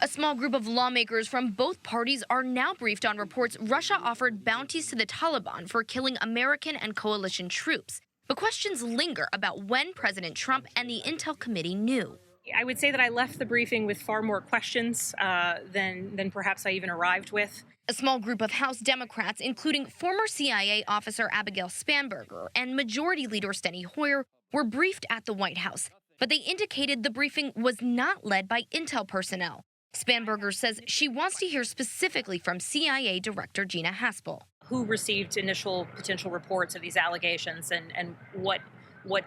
A small group of lawmakers from both parties are now briefed on reports Russia offered bounties to the Taliban for killing American and coalition troops. But questions linger about when President Trump and the Intel Committee knew. I would say that I left the briefing with far more questions than perhaps I even arrived with. A small group of House Democrats, including former CIA officer Abigail Spanberger and Majority Leader Steny Hoyer, were briefed at the White House, but they indicated the briefing was not led by Intel personnel. Spanberger says she wants to hear specifically from CIA Director Gina Haspel. Who received initial potential reports of these allegations and what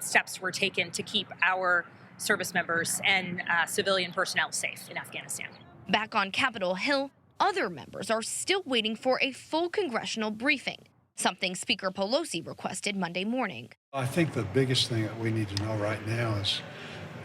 steps were taken to keep our service members and civilian personnel safe in Afghanistan. Back on Capitol Hill, other members are still waiting for a full congressional briefing, something Speaker Pelosi requested Monday morning. I think the biggest thing that we need to know right now is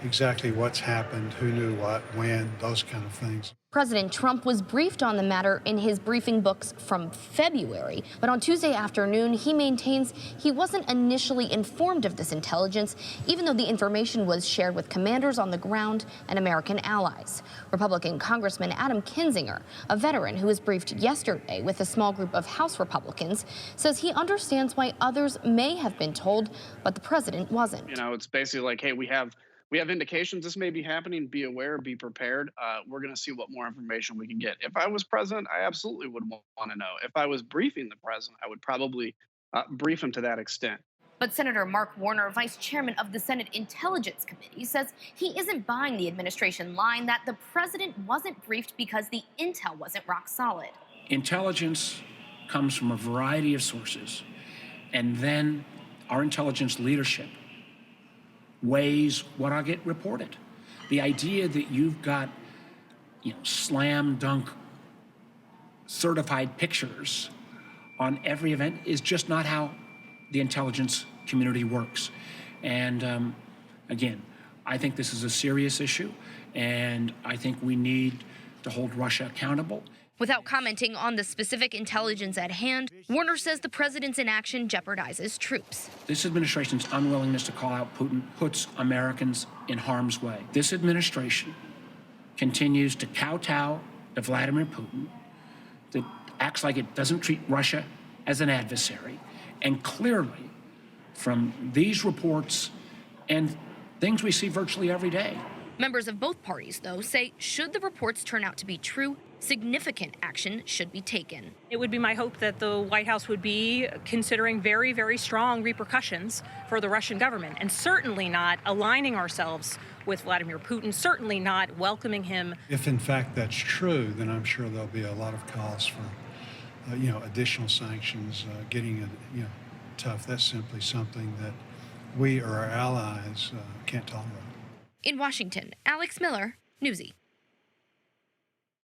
exactly what's happened, who knew what, when, those kind of things. President Trump was briefed on the matter in his briefing books from February, but on Tuesday afternoon, he maintains he wasn't initially informed of this intelligence, even though the information was shared with commanders on the ground and American allies. Republican Congressman Adam Kinzinger, a veteran who was briefed yesterday with a small group of House Republicans, says he understands why others may have been told, but the president wasn't. It's basically like, hey, we have indications this may be happening. Be aware, be prepared. We're going to see what more information we can get. If I was president, I absolutely would want to know. If I was briefing the president, I would probably brief him to that extent. But Senator Mark Warner, vice chairman of the Senate Intelligence Committee, says he isn't buying the administration line that the president wasn't briefed because the intel wasn't rock solid. Intelligence comes from a variety of sources, and then our intelligence leadership weighs what I get reported. The idea that you've got, slam dunk certified pictures on every event is just not how the intelligence community works. And again, I think this is a serious issue, and I think we need to hold Russia accountable. Without commenting on the specific intelligence at hand, Warner says the president's inaction jeopardizes troops. This administration's unwillingness to call out Putin puts Americans in harm's way. This administration continues to kowtow to Vladimir Putin, that acts like it doesn't treat Russia as an adversary. And clearly, from these reports and things we see virtually every day. Members of both parties, though, say should the reports turn out to be true, significant action should be taken. It would be my hope that the White House would be considering very, very strong repercussions for the Russian government, and certainly not aligning ourselves with Vladimir Putin, certainly not welcoming him. If in fact that's true, then I'm sure there'll be a lot of calls for, additional sanctions, getting it, tough. That's simply something that we or our allies can't tolerate. In Washington, Alex Miller, Newsy.